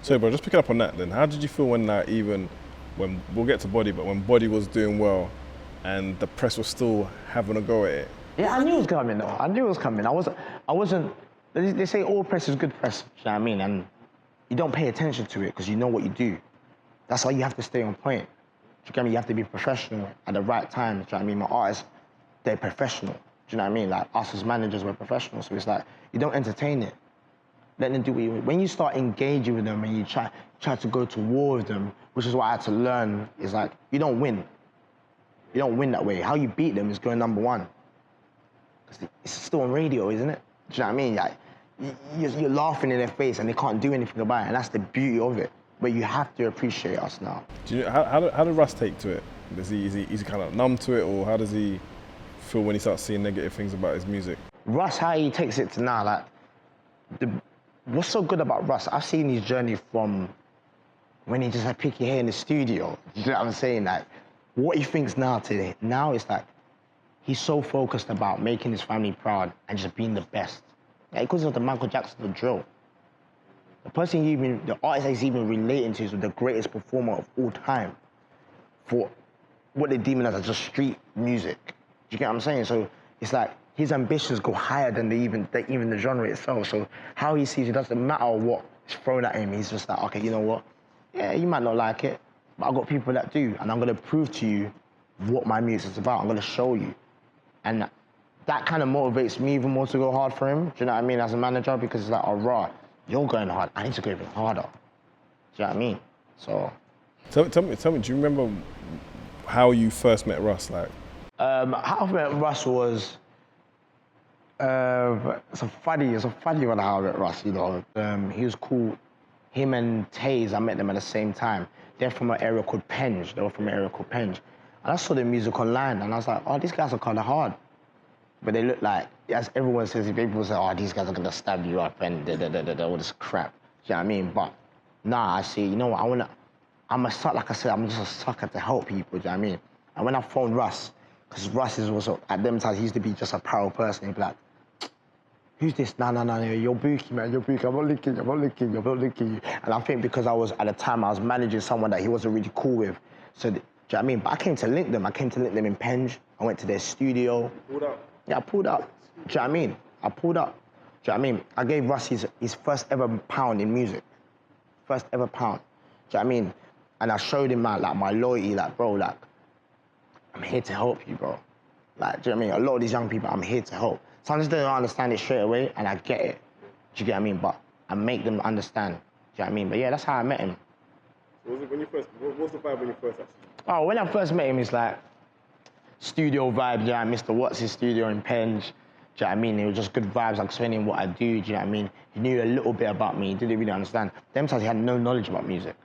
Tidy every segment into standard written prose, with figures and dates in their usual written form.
So, bro, just picking up on that then, how did you feel when when, we'll get to Body, but when Body was doing well and the press was still having a go at it? Yeah, I knew it was coming though. I knew it was coming. I wasn't, they say all press is good press, you know what I mean? And you don't pay attention to it because you know what you do. That's why you have to stay on point. Do you get me? You have to be professional at the right time, do you know what I mean? My artists, they're professional, do you know what I mean? Like us as managers, we're professional, so it's like, you don't entertain it. Let them do what you want. When you start engaging with them and you try to go to war with them, which is what I had to learn, is like, you don't win. You don't win that way. How you beat them is going #1. Because it's still on radio, isn't it? Do you know what I mean? Like, you're laughing in their face and they can't do anything about it, and that's the beauty of it. But you have to appreciate us now. Do you know, how did Russ take to it? Is he kind of numb to it, or how does he feel when he starts seeing negative things about his music? Russ, how he takes it to now, like, what's so good about Russ, I've seen his journey from when he just had picky hair in the studio. You know what I'm saying? Like, what he thinks now today, now it's like, he's so focused about making his family proud and just being the best. Like, because of the Michael Jackson, the drill. The person the artist that he's even relating to is the greatest performer of all time for what they deem as just street music. Do you get what I'm saying? So it's like, his ambitions go higher than even the genre itself. So how he sees it doesn't matter what is thrown at him. He's just like, okay, you know what? Yeah, you might not like it, but I've got people that do, and I'm gonna prove to you what my music's about. I'm gonna show you. And that kind of motivates me even more to go hard for him. Do you know what I mean? As a manager, because it's like, oh, right, you're going hard. I need to go even harder. Do you know what I mean? So. Tell me, do you remember how you first met Russ? Like, how I met Russ was, it's a funny one how I met Russ, you know. He was cool. Him and Taze, I met them at the same time. They're from an area called Penge. They were from an area called Penge. And I saw their music online, and I was like, oh, these guys are kind of hard. But they look like, as everyone says, people say, oh, these guys are gonna stab you up and all this crap. Do you know what I mean? But nah, I see, you know what, I'm a sucker, like I said, I'm just a sucker to help people, do you know what I mean? And when I phoned Russ, because Russ is also, at them times, he used to be just a apparel person, he'd be like, who's this? No, you're Bookie, man, you're Bookie, I'm not linking you. And I think because at the time, I was managing someone that he wasn't really cool with. So, do you know what I mean? But I came to link them. I came to link them in Penge. I went to their studio. Pulled up? Yeah, I pulled up. Do you know what I mean? I pulled up. Do you know what I mean? I gave Russ his first ever pound in music. First ever pound. Do you know what I mean? And I showed him my loyalty, like, bro, like, I'm here to help you, bro. Like, do you know what I mean? A lot of these young people, I'm here to help. Sometimes they don't understand it straight away, and I get it. Do you get what I mean? But I make them understand. Do you know what I mean? But yeah, that's how I met him. What was the vibe when you first actually? Oh, when I first met him, it's like studio vibe, yeah, Mr. Watts' studio in Penge. Do you know what I mean? It was just good vibes, like explaining what I do, do you know what I mean? He knew a little bit about me, he didn't really understand. Them times he had no knowledge about music.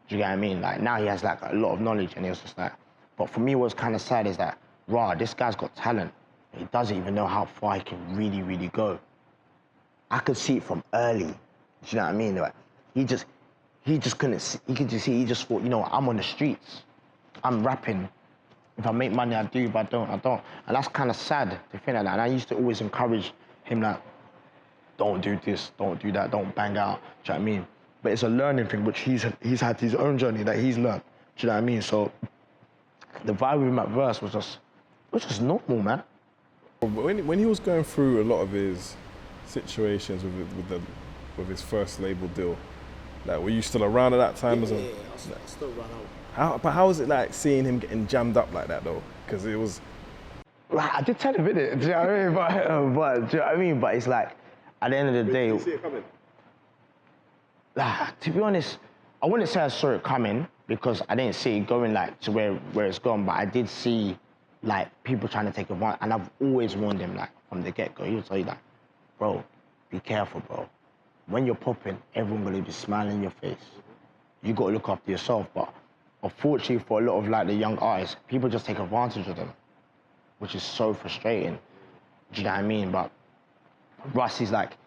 Do you get what I mean? Like, now he has like a lot of knowledge, and it was just like, but for me, what's kind of sad is that, rah, this guy's got talent. He doesn't even know how far he can really, really go. I could see it from early. Do you know what I mean? Like, he just couldn't see, he just thought, you know, I'm on the streets. I'm rapping. If I make money, I do. If I don't, I don't. And that's kind of sad to think like that. And I used to always encourage him, like, don't do this, don't do that, don't bang out. Do you know what I mean? But it's a learning thing, which he's had his own journey that he's learned. Do you know what I mean? So the vibe with him at Verse was just normal, man. When he was going through a lot of his situations with his first label deal, like, were you still around at that time? Yeah, I still run out. But how was it like seeing him getting jammed up like that though? Because it was. Like, I did tell him, innit? Do you know what I mean? But do you know what I mean? But it's like, at the end of the day. Did you see it coming? To be honest, I wouldn't say I saw it coming because I didn't see it going like to where it's gone. But I did see like people trying to take advantage, and I've always warned him like from the get-go. He'll tell you like, bro, be careful, bro. When you're popping, everyone's gonna be smiling in your face. You gotta look after yourself. But unfortunately, for a lot of like the young artists, people just take advantage of them, which is so frustrating. Do you know what I mean? But Russ is like,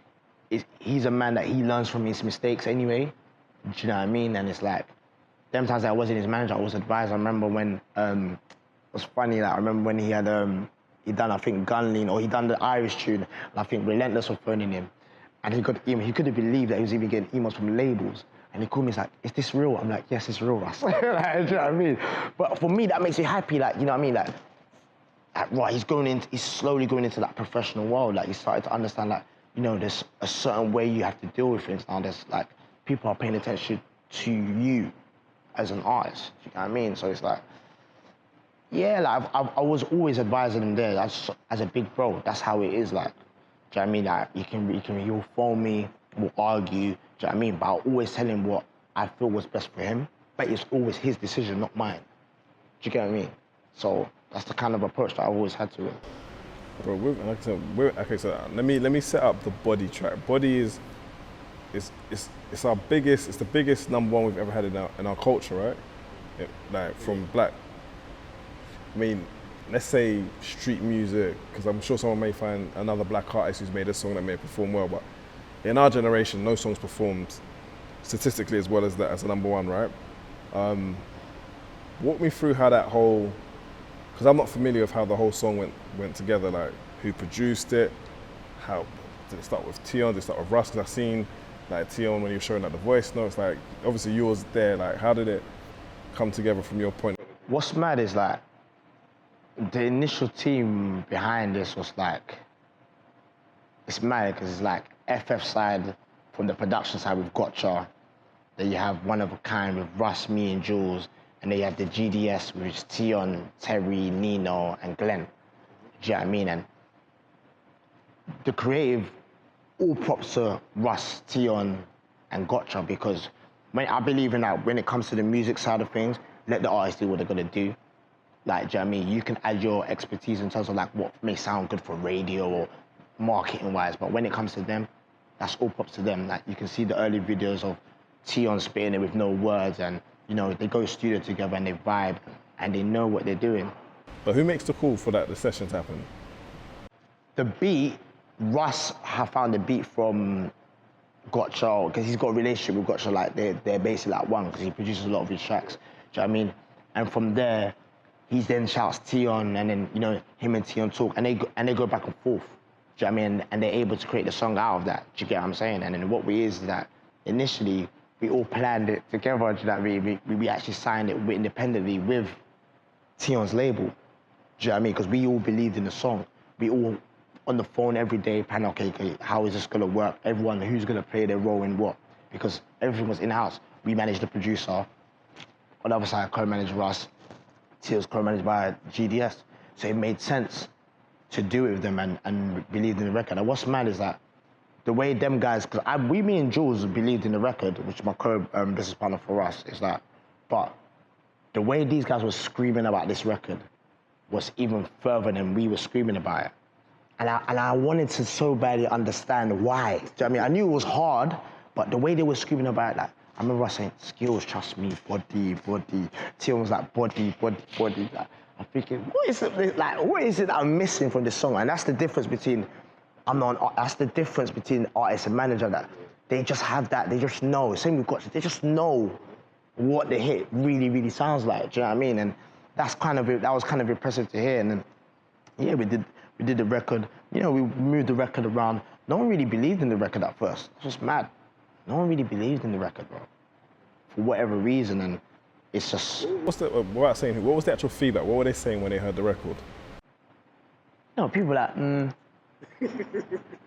he's a man that he learns from his mistakes anyway. Do you know what I mean? And it's like, them times I wasn't his manager, I was advised. I remember when, it was funny, like, I remember when he done, I think, Gunlean, or he done the Irish tune, and I think Relentless was phoning him. And he got email. He couldn't believe that he was even getting emails from labels. And he called me, he's like, is this real? I'm like, yes, it's real, Russ. Like, do you know what I mean? But for me, that makes me happy, like, you know what I mean? Like right, he's slowly going into that professional world. Like, he's started to understand, like, you know, there's a certain way you have to deal with things now. There's, like, people are paying attention to you as an artist, you know what I mean? So it's like, yeah, like, I was always advising him there, as a big bro, that's how it is, like. Do you know what I mean? Like, he'll phone me, we'll argue, do you know what I mean? But I'll always tell him what I feel was best for him, but it's always his decision, not mine. Do you get what I mean? So that's the kind of approach that I've always had to it. Bro, like I said, okay, so let me set up the Body track. Body is it's our biggest, it's the biggest #1 we've ever had in our culture, right? Like, from black, I mean, let's say street music, because I'm sure someone may find another black artist who's made a song that may perform well, but in our generation, no song's performed statistically as well as that as a #1, right? Walk me through how that whole, because I'm not familiar with how the whole song went together, like who produced it, how, did it start with Tion, did it start with Russ? Because I've seen like Tion when he was showing like the voice notes, like obviously you was there, like how did it come together from your point? What's mad is like, the initial team behind this was like, it's mad because it's like FF side, from the production side with Gotcha, then you have One of a Kind with Russ, me and Jules, and then you have the GDS, which is Tion, Terry, Nino, and Glenn. Do you know what I mean? And the creative, all props to Russ, Tion, and Gotcha, because I believe in that when it comes to the music side of things, let the artists do what they're gonna do. Like, do you know what I mean? You can add your expertise in terms of like what may sound good for radio or marketing-wise, but when it comes to them, that's all props to them. Like, you can see the early videos of Tion spitting it with no words, and you know, they go studio together and they vibe and they know what they're doing. But who makes the call for that, the session to happen? The beat, Russ have found the beat from Gotcha, because he's got a relationship with Gotcha, like they're basically like one, because he produces a lot of his tracks. Do you know what I mean? And from there, he then shouts Tion, and then, you know, him and Tion talk, and they go back and forth. Do you know what I mean? And they're able to create the song out of that. Do you get what I'm saying? And then what we is that initially we all planned it together. Do you know what I mean? We actually signed it independently with Tion's label. Do you know what I mean? Because we all believed in the song. We all on the phone every day, planning, okay, how is this gonna work? Everyone, who's gonna play their role in what? Because everything was in-house. We managed the producer. On the other side, co-managed Russ. Tion's co-managed by GDS. So it made sense to do it with them and believe in the record. And what's mad is that the way them guys, because me and Jules believed in the record, which is my co-business partner for us, is that, but the way these guys were screaming about this record was even further than we were screaming about it. And I wanted to so badly understand why. Do you know what I mean? I knew it was hard, but the way they were screaming about it, like, I remember us saying, skills, trust me, body. Tion was like, body. Like, I'm thinking, what is it that I'm missing from this song? And that's the difference between, that's the difference between artist and manager, that they just have that, they just know. Same with Gotcha, they just know what the hit really, really sounds like. Do you know what I mean? And that was kind of impressive to hear. And then, yeah, we did the record. You know, we moved the record around. No one really believed in the record at first. It's just mad. No one really believed in the record, bro, for whatever reason, and it's just... What was the actual feedback? What were they saying when they heard the record? No, people like, you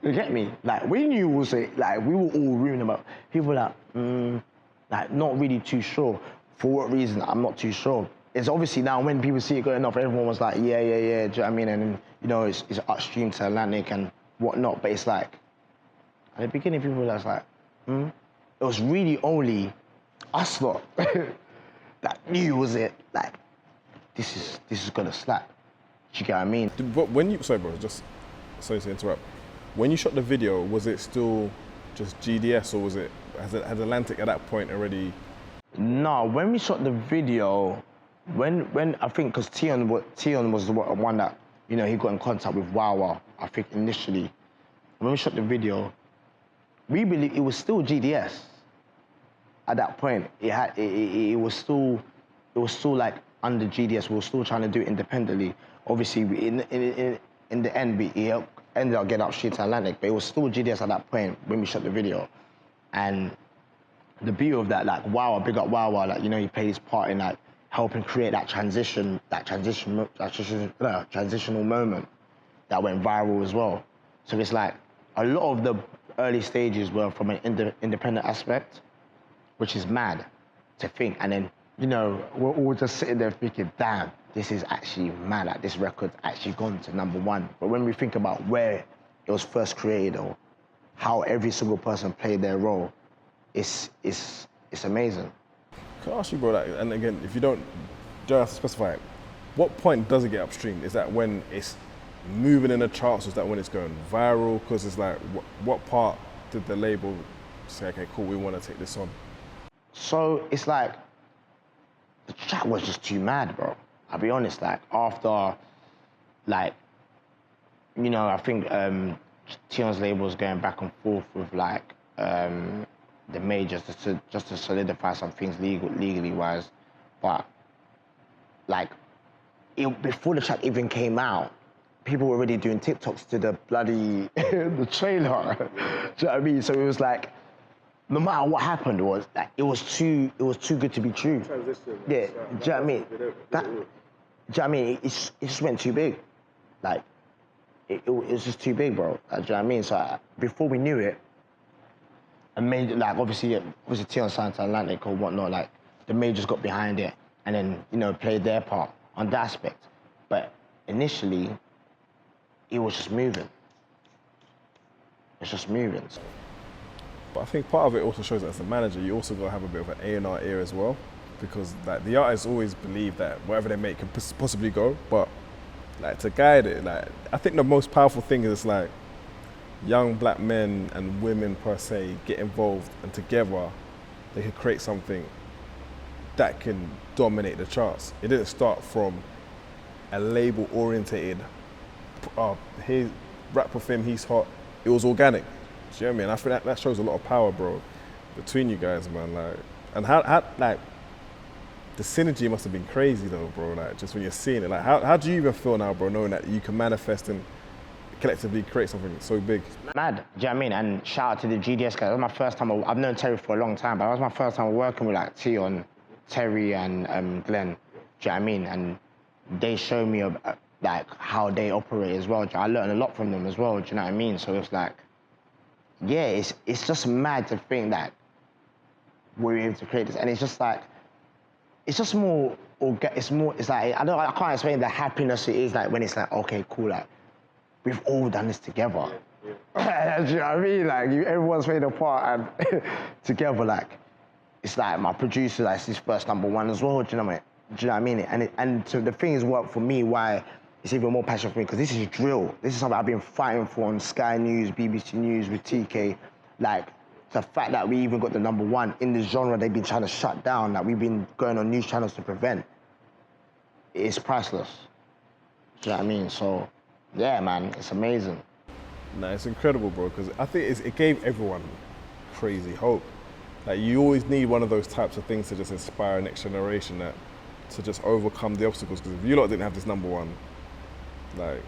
get me? Like, we knew it was like, we were all rooming about, people like, like, not really too sure. For what reason, I'm not too sure. It's obviously now when people see it going off, everyone was like, yeah, do you know what I mean? And then, you know, it's upstream to Atlantic and whatnot, but it's like, at the beginning, people were just like, it was really only us lot that knew was it, like, this is gonna slap. Do you get what I mean? Sorry bro, just sorry to interrupt. When you shot the video, was it still just GDS, or had Atlantic at that point already? No, when we shot the video, when I think, because Tion was the one that, you know, he got in contact with Wawa, I think initially. When we shot the video, we believe it was still GDS. At that point, it was still like under GDS. We were still trying to do it independently. Obviously, in the end, ended up getting up straight to Atlantic, but it was still GDS at that point when we shot the video. And the beauty of that, like Wawa, big up Wawa, like, you know, he played his part in like helping create that transitional moment that went viral as well. So it's like a lot of the early stages were from an independent aspect, which is mad to think. And then, you know, we're all just sitting there thinking, damn, this is actually mad, like this record's actually gone to #1. But when we think about where it was first created or how every single person played their role, it's amazing. Can I ask you, bro, like, and again, if you don't have to specify it, what point does it get upstream? Is that when it's moving in the charts, or is that when it's going viral? Because it's like, what part did the label say, okay, cool, we want to take this on? So it's like, the track was just too mad, bro. I'll be honest, like, after, like, you know, I think Tion's label was going back and forth with, like, the majors just to solidify some things legally wise. But, like, before the track even came out, people were already doing TikToks to the bloody, the trailer. Do you know what I mean? So it was like, no matter what happened, was like, it was too good to be true. Transition. Yeah, do you know what I mean? Do you know what I mean? It just went too big. Like, it was just too big, bro. Like, do you know what I mean? So before we knew it, a major, like, obviously Tion signed to Atlantic or whatnot, like, the majors got behind it and then, you know, played their part on that aspect. But initially, it was just moving. It's just moving. But I think part of it also shows that as a manager, you also got to have a bit of an A&R ear as well, because like the artists always believe that whatever they make can possibly go, but like to guide it, like I think the most powerful thing is like young black men and women per se get involved, and together they can create something that can dominate the charts. It didn't start from a label orientated, hey, rap with him, he's hot. It was organic. Do you know what I mean? I think that shows a lot of power, bro, between you guys, man. Like, and how like, the synergy must have been crazy though, bro. Like, just when you're seeing it, like, how do you even feel now, bro, knowing that you can manifest and collectively create something so big? Mad, do you know what I mean? And shout out to the GDS guys. That was my first time. I've known Terry for a long time, but that was my first time working with like Tion, Terry, and Glenn. Do you know what I mean? And they showed me like how they operate as well. I learned a lot from them as well. Do you know what I mean? So it's like, yeah, it's just mad to think that we're able to create this, and it's just like, it's just more, it's like, I can't explain the happiness it is like when it's like, okay, cool, like we've all done this together. Yeah. Do you know what I mean? Like everyone's played a part, and together, like it's like my producer, like, it's his first #1 as well. Do you know what I mean? And so the thing is, what for me, why it's even more passionate for me, because this is drill. This is something I've been fighting for on Sky News, BBC News, with TK. Like, the fact that we even got the #1 in the genre they've been trying to shut down, that we've been going on news channels to prevent, it's priceless. Do you know what I mean? So, yeah, man, it's amazing. Nah, it's incredible, bro, because I think it gave everyone crazy hope. Like, you always need one of those types of things to just inspire a next generation, that to just overcome the obstacles, because if you lot didn't have this #1, like,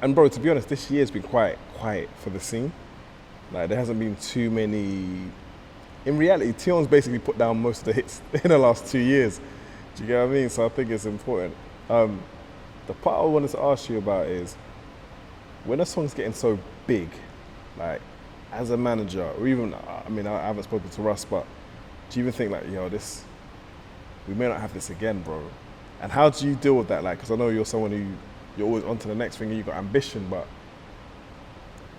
and bro, to be honest, this year's been quite quiet for the scene. Like, there hasn't been too many. In reality, Tion's basically put down most of the hits in the last 2 years. Do you get what I mean? So I think it's important. The part I wanted to ask you about is, when a song's getting so big, like, as a manager, or even, I mean, I haven't spoken to Russ, but do you even think like, yo, we may not have this again, bro? And how do you deal with that? Like, because I know you're someone who, you're always on to the next thing, and you've got ambition, but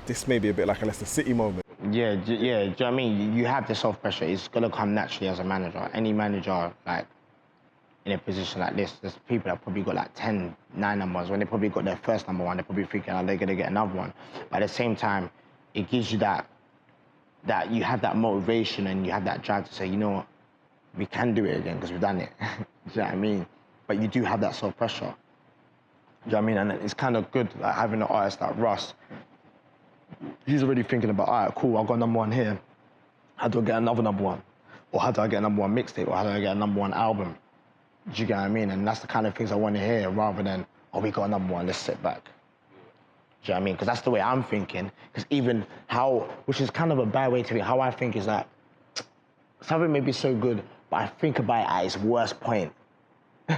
this may be a bit like a Leicester City moment. Yeah, do you know what I mean? You have the self-pressure. It's gonna come naturally as a manager. Any manager, like, in a position like this, there's people that probably got like 10, 9 numbers. When they probably got their first #1, they're probably thinking, oh, they're gonna get another one. But at the same time, it gives you that you have that motivation, and you have that drive to say, you know what, we can do it again because we've done it. Do you know what I mean? But you do have that self-pressure. Do you know what I mean? And it's kind of good, like, having an artist like Russ. He's already thinking about, all right, cool, I've got #1 here. How do I get another #1? Or how do I get a #1 mixtape? Or how do I get a #1 album? Do you get what I mean? And that's the kind of things I want to hear, rather than, oh, we got a #1, let's sit back. Do Do you know what I mean? Because that's the way I'm thinking. Because even which is kind of a bad way to think, how I think is that something may be so good, but I think about it at its worst point. Do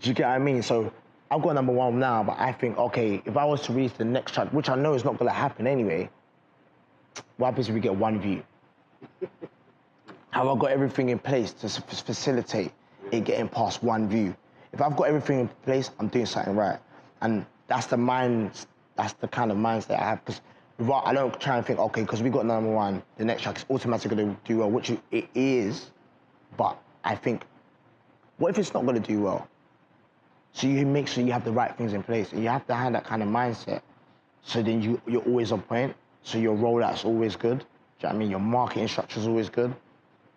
you get what I mean? So I've got #1 now, but I think, okay, if I was to release the next track, which I know is not going to happen anyway, what happens if we get 1 view? Have I got everything in place to facilitate it getting past 1 view? If I've got everything in place, I'm doing something right. And that's the kind of mindset I have. Because I don't try and think, okay, because we got #1, the next track is automatically going to do well, which it is. But I think, what if it's not going to do well? So you make sure you have the right things in place. And you have to have that kind of mindset. So then you're always on point. So your rollout's always good. Do you know what I mean? Your marketing structure's always good.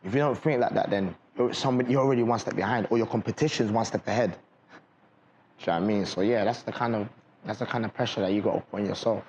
If you don't think like that, then you're already 1 step behind, or your competition's 1 step ahead. Do you know what I mean? So yeah, that's the kind of pressure that you got to put on yourself.